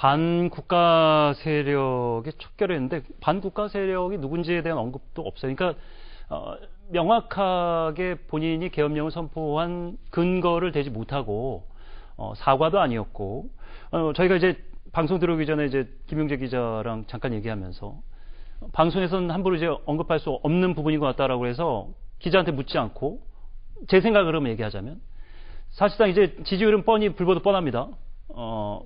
반국가 세력에 척결했는데 반국가 세력이 누군지에 대한 언급도 없어요. 그러니까 명확하게 본인이 계엄령을 선포한 근거를 대지 못하고 사과도 아니었고 저희가 이제 방송 들어오기 전에 이제 김용재 기자랑 잠깐 얘기하면서 방송에서는 함부로 이제 언급할 수 없는 부분인 것 같다라고 해서 기자한테 묻지 않고 제 생각으로 얘기하자면 사실상 이제 지지율은 뻔히 불보듯 뻔합니다.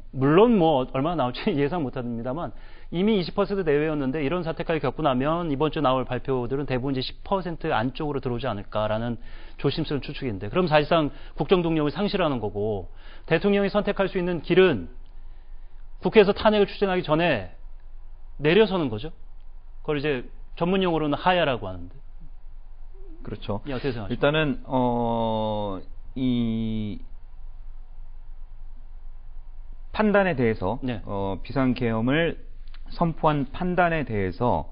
물론 뭐 얼마나 나올지 예상 못합니다만 이미 20% 내외였는데 이런 사태까지 겪고 나면 이번 주 나올 발표들은 대부분 이제 10% 안쪽으로 들어오지 않을까라는 조심스러운 추측인데 그럼 사실상 국정 동력을 상실하는 거고 대통령이 선택할 수 있는 길은 국회에서 탄핵을 추진하기 전에 내려서는 거죠. 그걸 이제 전문 용어로는 하야라고 하는데. 그렇죠. 예, 어떻게 생각하십니까? 일단은 이 판단에 대해서 네. 비상계엄을 선포한 판단에 대해서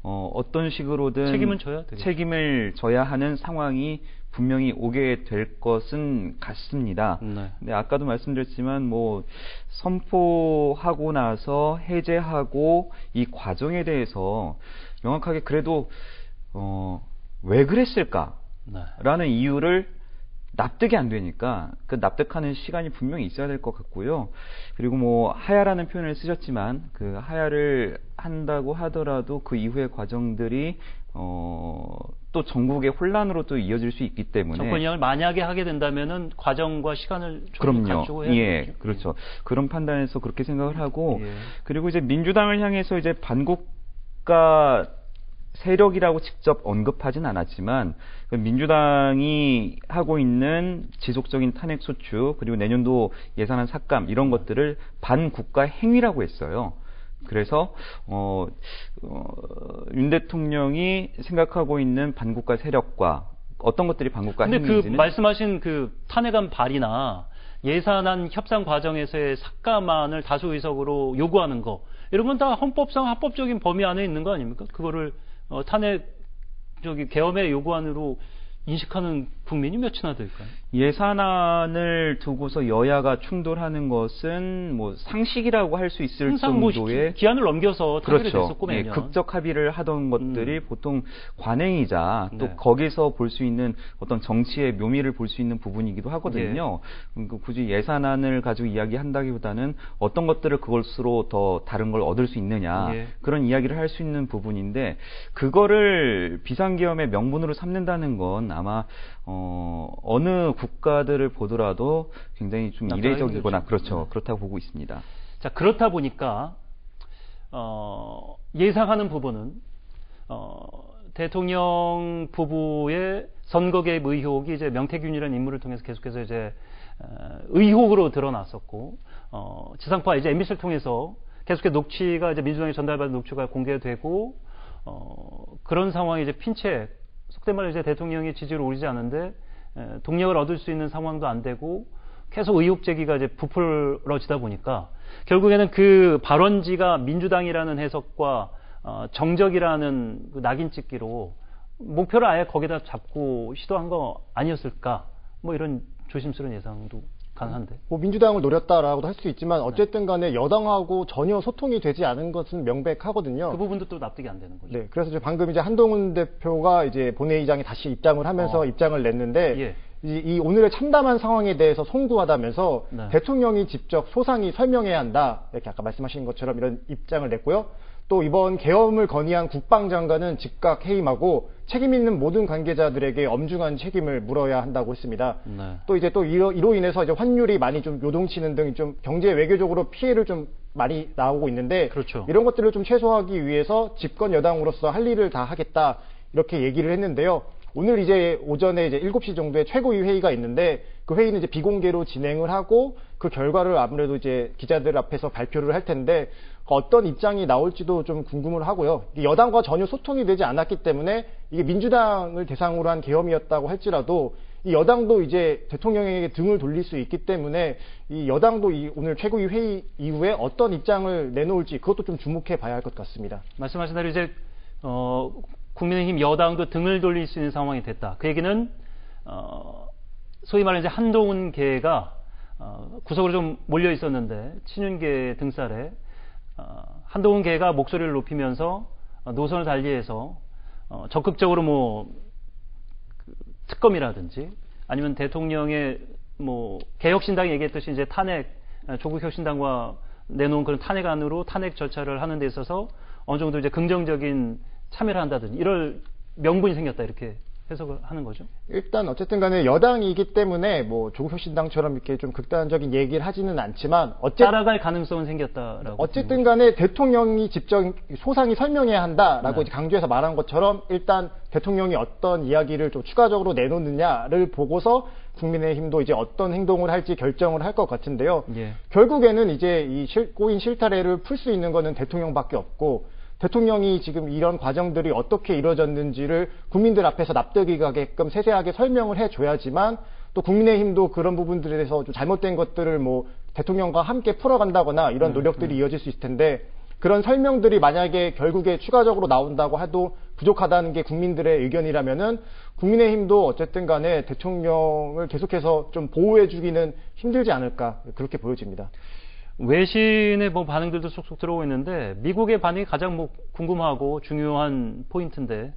어떤 식으로든 책임은 져야 되겠죠. 책임을 져야 하는 상황이 분명히 오게 될 것은 같습니다. 네. 근데 아까도 말씀드렸지만 뭐 선포하고 나서 해제하고 이 과정에 대해서 명확하게 그래도 왜 그랬을까라는 이유를 납득이 안 되니까 그 납득하는 시간이 분명히 있어야 될 것 같고요. 그리고 뭐 하야라는 표현을 쓰셨지만 그 하야를 한다고 하더라도 그 이후의 과정들이 또 전국의 혼란으로 또 이어질 수 있기 때문에 정권 이양을 만약에 하게 된다면은 과정과 시간을 좀 갖추고 해야 예, 되겠죠. 그렇죠. 그런 판단에서 그렇게 생각을 하고 예. 그리고 이제 민주당을 향해서 이제 반국가 세력이라고 직접 언급하진 않았지만 민주당이 하고 있는 지속적인 탄핵 소추 그리고 내년도 예산안 삭감 이런 것들을 반국가 행위라고 했어요. 그래서 윤 대통령이 생각하고 있는 반국가 세력과 어떤 것들이 반국가 행위인지는 근데 그 말씀하신 그 탄핵안 발의나 예산안 협상 과정에서의 삭감안을 다수 의석으로 요구하는 거 이런 건 다 헌법상 합법적인 범위 안에 있는 거 아닙니까? 그거를 탄핵 계엄의 요구안으로 인식하는 국민이 몇이나 될까요? 예산안을 두고서 여야가 충돌하는 것은 뭐 상식이라고 할 수 있을 정도의 기한을 넘겨서 탄핵이 그렇죠. 됐었고 매년. 예, 극적 합의를 하던 것들이 보통 관행이자 또 네. 거기서 볼 수 있는 어떤 정치의 묘미를 볼 수 있는 부분이기도 하거든요. 굳이 예산안을 가지고 이야기한다기보다는 어떤 것들을 그것으로 더 다른 걸 얻을 수 있느냐 그런 이야기를 할 수 있는 부분인데 그거를 비상계엄의 명분으로 삼는다는 건 아마 어느 국가들을 보더라도 굉장히 좀 이례적이거나 그렇죠. 그렇다고 보고 있습니다. 자, 그렇다 보니까 예상하는 부분은 대통령 부부의 선거 개입 의혹이 이제 명태균이라는 인물을 통해서 계속해서 이제 의혹으로 드러났었고 지상파 이제 MBC를 통해서 계속해서 녹취가 이제 민주당에 전달받은 녹취가 공개되고 그런 상황이 이제 핀채 속된 말로 이제 대통령이 지지율이 오르지 않은데 동력을 얻을 수 있는 상황도 안 되고 계속 의혹 제기가 이제 부풀어지다 보니까 결국에는 그 발원지가 민주당이라는 해석과 정적이라는 그 낙인 찍기로 목표를 아예 거기다 잡고 시도한 거 아니었을까? 뭐 이런 조심스러운 예상도 가능한데. 뭐 민주당을 노렸다라고도 할 수 있지만 어쨌든 간에 여당하고 전혀 소통이 되지 않은 것은 명백하거든요. 그 부분도 또 납득이 안 되는 거죠. 네, 그래서 이제 방금 이제 한동훈 대표가 이제 본회의장에 다시 입장을 하면서 입장을 냈는데 이 오늘의 참담한 상황에 대해서 송구하다면서 대통령이 직접 소상히 설명해야 한다. 이렇게 아까 말씀하신 것처럼 이런 입장을 냈고요. 또 이번 계엄을 건의한 국방장관은 즉각 해임하고 책임 있는 모든 관계자들에게 엄중한 책임을 물어야 한다고 했습니다. 또 이제 또 이로 인해서 이제 환율이 많이 좀 요동치는 등 좀 경제 외교적으로 피해를 좀 많이 나오고 있는데 이런 것들을 좀 최소화하기 위해서 집권 여당으로서 할 일을 다 하겠다 이렇게 얘기를 했는데요. 오늘 이제 오전에 이제 7시 정도에 최고위 회의가 있는데 그 회의는 이제 비공개로 진행을 하고 그 결과를 아무래도 이제 기자들 앞에서 발표를 할 텐데 어떤 입장이 나올지도 좀 궁금을 하고요. 여당과 전혀 소통이 되지 않았기 때문에 이게 민주당을 대상으로 한 계엄이었다고 할지라도 이 여당도 이제 대통령에게 등을 돌릴 수 있기 때문에 이 여당도 이 오늘 최고위 회의 이후에 어떤 입장을 내놓을지 그것도 좀 주목해 봐야 할 것 같습니다. 말씀하신 대로 이제 국민의힘 여당도 등을 돌릴 수 있는 상황이 됐다. 그 얘기는 소위 말하는 이제 한동훈 계가 구석으로 좀 몰려 있었는데 친윤계 등살에 한동훈 계가 목소리를 높이면서 노선을 달리해서 적극적으로 뭐 특검이라든지 아니면 대통령의 뭐 개혁신당이 얘기했듯이 이제 탄핵 조국혁신당과 내놓은 그런 탄핵안으로 탄핵 절차를 하는 데 있어서 어느 정도 이제 긍정적인 참여를 한다든지 이럴 명분이 생겼다 이렇게 해석을 하는 거죠. 일단 어쨌든 간에 여당이기 때문에 뭐 조국혁신당처럼 이렇게 좀 극단적인 얘기를 하지는 않지만 따라갈 가능성은 생겼다라고. 어쨌든 간에 대통령이 직접 소상히 설명해야 한다라고 이제 강조해서 말한 것처럼 일단 대통령이 어떤 이야기를 좀 추가적으로 내놓느냐를 보고서 국민의힘도 이제 어떤 행동을 할지 결정을 할 것 같은데요. 예. 결국에는 이제 이 꼬인 실타래를 풀 수 있는 거는 대통령밖에 없고 대통령이 지금 이런 과정들이 어떻게 이루어졌는지를 국민들 앞에서 납득이 가게끔 세세하게 설명을 해줘야지만 또 국민의힘도 그런 부분들에 대해서 좀 잘못된 것들을 뭐 대통령과 함께 풀어간다거나 이런 노력들이 이어질 수 있을 텐데 그런 설명들이 만약에 결국에 추가적으로 나온다고 해도 부족하다는 게 국민들의 의견이라면은 국민의힘도 어쨌든 간에 대통령을 계속해서 좀 보호해주기는 힘들지 않을까 그렇게 보여집니다. 외신의 뭐 반응들도 쏙쏙 들어오고 있는데 미국의 반응이 가장 뭐 궁금하고 중요한 포인트인데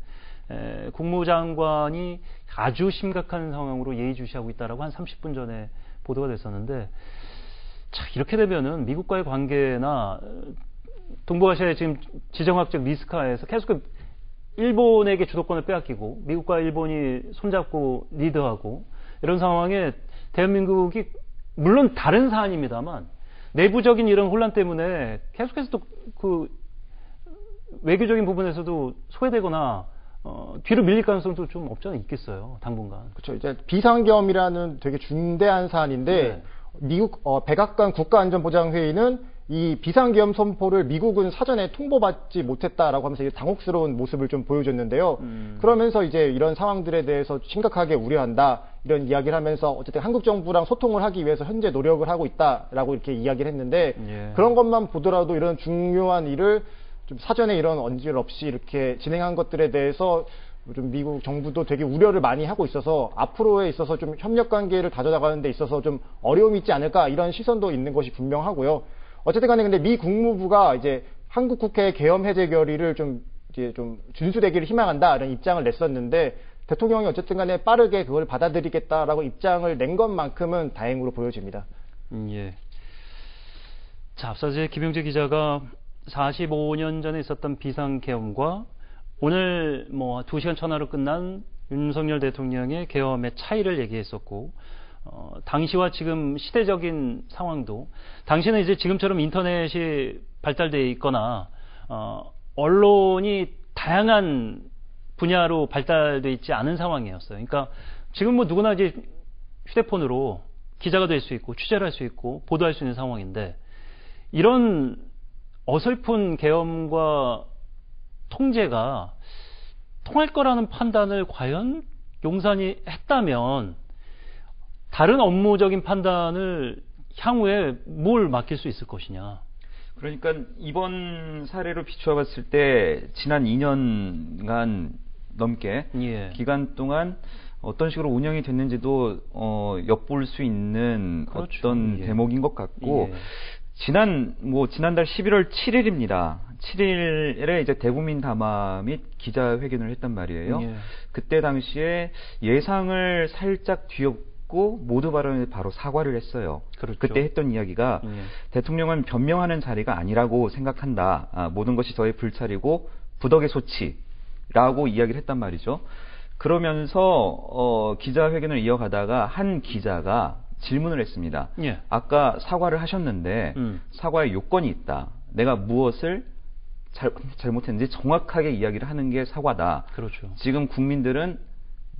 국무장관이 아주 심각한 상황으로 예의주시하고 있다라고 한 30분 전에 보도가 됐었는데 자, 이렇게 되면은 미국과의 관계나 동북아시아의 지금 지정학적 리스크하에서 계속 일본에게 주도권을 빼앗기고 미국과 일본이 손잡고 리드하고 이런 상황에 대한민국이 물론 다른 사안입니다만 내부적인 이런 혼란 때문에 계속해서 또 그 외교적인 부분에서도 소외되거나 뒤로 밀릴 가능성도 좀 없지 않아 있겠어요. 당분간. 그렇죠. 이제 비상계엄이라는 되게 중대한 사안인데 네. 미국 백악관 국가안전보장회의는 이 비상계엄 선포를 미국은 사전에 통보받지 못했다라고 하면서 당혹스러운 모습을 좀 보여줬는데요. 그러면서 이제 이런 상황들에 대해서 심각하게 우려한다 이런 이야기를 하면서 어쨌든 한국 정부랑 소통을 하기 위해서 현재 노력을 하고 있다라고 이렇게 이야기를 했는데 예. 그런 것만 보더라도 이런 중요한 일을 좀 사전에 이런 언질 없이 이렇게 진행한 것들에 대해서 좀 미국 정부도 되게 우려를 많이 하고 있어서 앞으로에 있어서 좀 협력 관계를 다져나가는 데 있어서 좀 어려움이 있지 않을까 이런 시선도 있는 것이 분명하고요. 어쨌든 간에 근데 미 국무부가 이제 한국 국회 계엄 해제 결의를 좀 준수되기를 희망한다 이런 입장을 냈었는데 대통령이 어쨌든 간에 빠르게 그걸 받아들이겠다라고 입장을 낸 것만큼은 다행으로 보여집니다. 예. 자, 앞서 이제 김용재 기자가 45년 전에 있었던 비상계엄과 오늘 뭐 2시간 천하로 끝난 윤석열 대통령의 계엄의 차이를 얘기했었고 당시와 지금 시대적인 상황도 당시는 이제 지금처럼 인터넷이 발달되어 있거나 언론이 다양한 분야로 발달되어 있지 않은 상황이었어요. 그러니까 지금 뭐 누구나 이제 휴대폰으로 기자가 될 수 있고 취재를 할 수 있고 보도할 수 있는 상황인데 이런 어설픈 계엄과 통제가 통할 거라는 판단을 과연 용산이 했다면 다른 업무적인 판단을 향후에 뭘 맡길 수 있을 것이냐. 그러니까 이번 사례로 비추어 봤을 때 지난 2년간 넘게 예. 기간 동안 어떤 식으로 운영이 됐는지도 엿볼 수 있는 그렇죠. 어떤 예. 대목인 것 같고 예. 지난달 11월 7일입니다. 7일에 이제 대국민 담화 및 기자회견을 했단 말이에요. 예. 그때 당시에 예상을 살짝 뒤엎고 모두 발언에 바로 사과를 했어요. 그렇죠. 그때 했던 이야기가 대통령은 변명하는 자리가 아니라고 생각한다. 모든 것이 저의 불찰이고 부덕의 소치라고 이야기를 했단 말이죠. 그러면서 기자회견을 이어가다가 한 기자가 질문을 했습니다. 예. 아까 사과를 하셨는데 사과의 요건이 있다. 내가 무엇을 잘못했는지 정확하게 이야기를 하는 게 사과다. 그렇죠. 지금 국민들은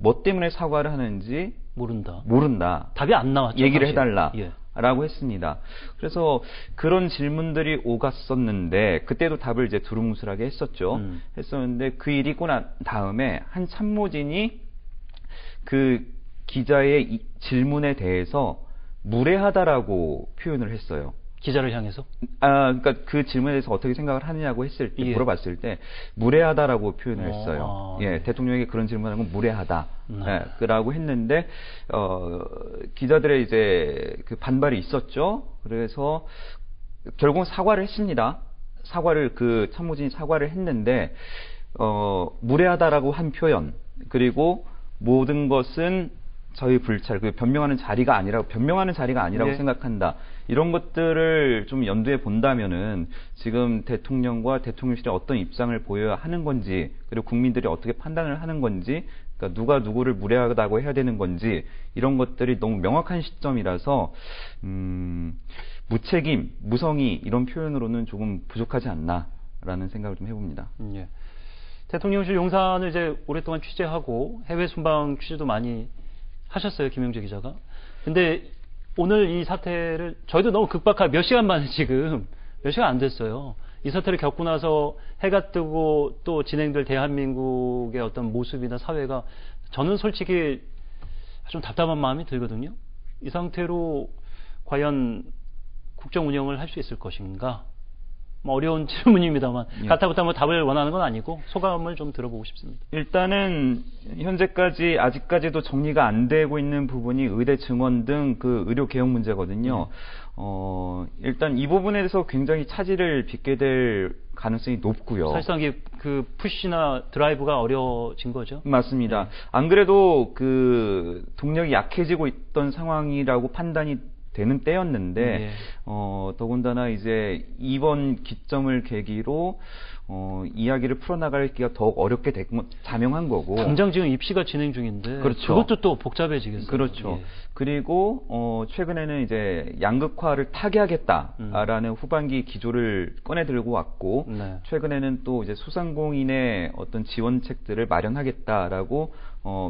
뭐 때문에 사과를 하는지 모른다. 답이 안 나왔죠. 얘기를 해달라. 예. 라고 했습니다. 그래서 그런 질문들이 오갔었는데 그때도 답을 이제 두루뭉술하게 했었죠. 했었는데 그 일이 있고 난 다음에 한 참모진이 그 기자의 질문에 대해서 무례하다라고 표현을 했어요. 기자를 향해서? 그러니까 그 질문에 대해서 어떻게 생각을 하느냐고 했을 때, 물어봤을 때, 무례하다라고 표현을 했어요. 예, 대통령에게 그런 질문을 한 건 무례하다. 예, 라고 했는데, 기자들의 이제 그 반발이 있었죠. 그래서 결국 사과를 했습니다. 그 참모진이 사과를 했는데, 무례하다라고 한 표현, 그리고 모든 것은 저희 불찰, 변명하는 자리가 아니라고 네. 생각한다. 이런 것들을 좀 염두에 본다면은 지금 대통령과 대통령실이 어떤 입장을 보여야 하는 건지, 그리고 국민들이 어떻게 판단을 하는 건지, 그러니까 누가 누구를 무례하다고 해야 되는 건지, 이런 것들이 너무 명확한 시점이라서, 무책임, 무성의 이런 표현으로는 조금 부족하지 않나라는 생각을 좀 해봅니다. 예. 대통령실 용산을 이제 오랫동안 취재하고 해외 순방 취재도 많이 하셨어요, 김영재 기자가. 근데 오늘 이 사태를 저희도 너무 급박하게 몇 시간 만에 지금 몇 시간 안 됐어요. 이 사태를 겪고 나서 해가 뜨고 또 진행될 대한민국의 어떤 모습이나 사회가 저는 솔직히 좀 답답한 마음이 들거든요. 이 상태로 과연 국정 운영을 할 수 있을 것인가? 뭐 어려운 질문입니다만 가타부타 뭐 답을 원하는 건 아니고 소감을 좀 들어보고 싶습니다. 일단은 현재까지 아직까지도 정리가 안 되고 있는 부분이 의대 증원 등 그 의료 개혁 문제거든요. 일단 이 부분에 대해서 굉장히 차질을 빚게 될 가능성이 높고요. 사실상 이게 그 푸시나 드라이브가 어려워진 거죠. 맞습니다. 안 그래도 그 동력이 약해지고 있던 상황이라고 판단이 되는 때였는데, 더군다나 이제 이번 기점을 계기로, 이야기를 풀어나가기가 더욱 어렵게 자명한 거고. 당장 지금 입시가 진행 중인데. 그렇죠. 그것도 또 복잡해지겠어요. 그렇죠. 예. 그리고, 최근에는 이제 양극화를 타개하겠다라는 후반기 기조를 꺼내 들고 왔고, 네. 최근에는 또 이제 소상공인의 어떤 지원책들을 마련하겠다라고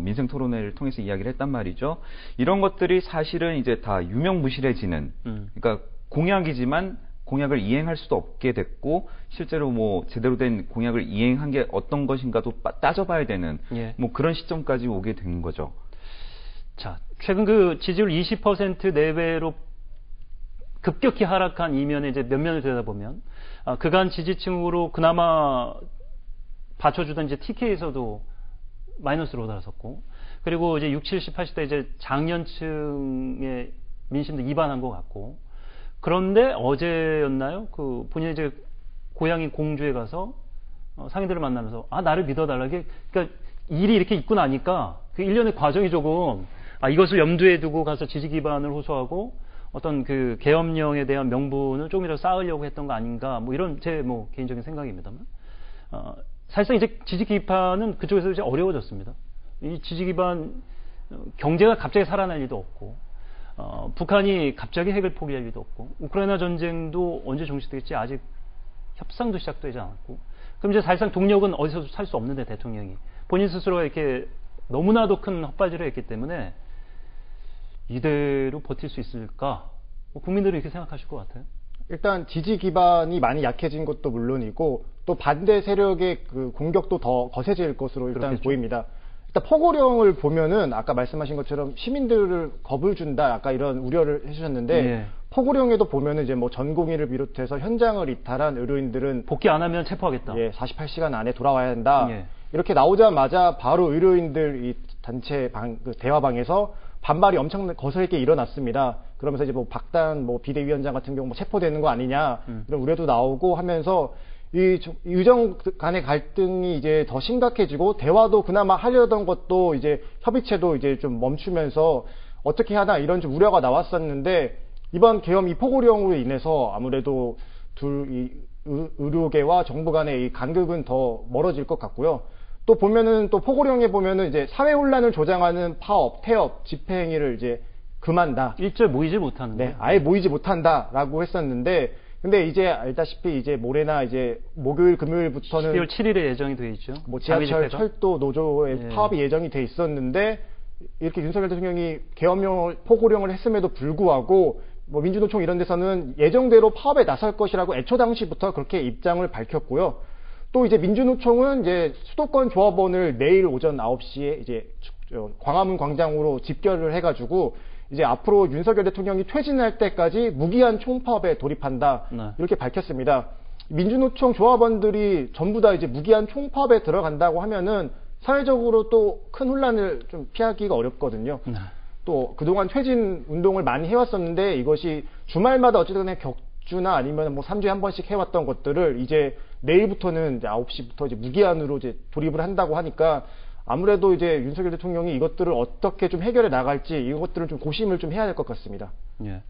민생 토론회를 통해서 이야기를 했단 말이죠. 이런 것들이 사실은 이제 다 유명무실해지는, 그러니까 공약이지만 공약을 이행할 수도 없게 됐고, 실제로 뭐 제대로 된 공약을 이행한 게 어떤 것인가도 따져봐야 되는, 예. 뭐 그런 시점까지 오게 된 거죠. 자, 최근 그 지지율 20% 내외로 급격히 하락한 이면에 이제 면면을 들여다보면, 그간 지지층으로 그나마 받쳐주던 이제 TK에서도 마이너스로 돌아섰고, 그리고 이제 60, 70, 80대 이제 장년층의 민심도 이반한 것 같고, 그런데 어제였나요? 그 본인의 이제 고향인 공주에 가서 상인들을 만나면서 나를 믿어달라. 그러니까 일이 이렇게 있고 나니까 그 일련의 과정이 조금 이것을 염두에 두고 가서 지지 기반을 호소하고 어떤 그 계엄령에 대한 명분을 조금이라도 쌓으려고 했던 거 아닌가, 뭐 이런 제 뭐 개인적인 생각입니다만, 사실상 이제 지지 기반은 그쪽에서 이제 어려워졌습니다. 이 지지 기반 경제가 갑자기 살아날 리도 없고, 북한이 갑자기 핵을 포기할 리도 없고, 우크라이나 전쟁도 언제 종식되겠지 아직 협상도 시작되지 않았고, 그럼 이제 사실상 동력은 어디서도 살 수 없는데 대통령이 본인 스스로가 이렇게 너무나도 큰 헛발질을 했기 때문에 이대로 버틸 수 있을까? 국민들은 이렇게 생각하실 것 같아요. 일단 지지 기반이 많이 약해진 것도 물론이고 또 반대 세력의 그 공격도 더 거세질 것으로 일단 그렇겠죠. 보입니다. 일단 포고령을 보면은 아까 말씀하신 것처럼 시민들을 겁을 준다, 아까 이런 우려를 해주셨는데 예. 포고령에도 보면은 이제 뭐 전공의를 비롯해서 현장을 이탈한 의료인들은 복귀 안 하면 체포하겠다. 48시간 안에 돌아와야 한다. 예. 이렇게 나오자마자 바로 의료인들 이 단체 그 대화방에서 반발이 엄청 거세게 일어났습니다. 그러면서 이제 뭐 박단 뭐 비대위원장 같은 경우 뭐 체포되는 거 아니냐 이런 우려도 나오고 하면서 이 의정 간의 갈등이 이제 더 심각해지고 대화도 그나마 하려던 것도 이제 협의체도 이제 좀 멈추면서 어떻게 하나 이런 좀 우려가 나왔었는데 이번 계엄 이 포고령으로 인해서 아무래도 이 의료계와 정부 간의 이 간극은 더 멀어질 것 같고요. 또 보면은 또 포고령에 보면은 이제 사회 혼란을 조장하는 파업, 태업, 집회 행위를 이제 금한다. 일절 모이지 못하는 네, 아예 모이지 못한다라고 했었는데, 근데 이제 알다시피 이제 모레나 이제 목요일, 금요일부터는 12월 7일에 예정이 돼 있죠. 뭐 지하철, 철도 노조의 파업이 예정이 돼 있었는데 이렇게 윤석열 대통령이 계엄령 포고령을 했음에도 불구하고 뭐 민주노총 이런 데서는 예정대로 파업에 나설 것이라고 애초 당시부터 그렇게 입장을 밝혔고요. 또 이제 민주노총은 이제 수도권 조합원을 내일 오전 9시에 이제 광화문 광장으로 집결을 해가지고 이제 앞으로 윤석열 대통령이 퇴진할 때까지 무기한 총파업에 돌입한다. 네. 이렇게 밝혔습니다. 민주노총 조합원들이 전부 다 이제 무기한 총파업에 들어간다고 하면은 사회적으로 또 큰 혼란을 좀 피하기가 어렵거든요. 네. 또 그동안 퇴진 운동을 많이 해왔었는데 이것이 주말마다 어쨌든 격주나 아니면 뭐 3주에 한 번씩 해왔던 것들을 이제 내일부터는 이제 9시부터 이제 무기한으로 이제 돌입을 한다고 하니까 아무래도 이제 윤석열 대통령이 이것들을 어떻게 좀 해결해 나갈지 이것들을 좀 고심을 좀 해야 될 것 같습니다. 예.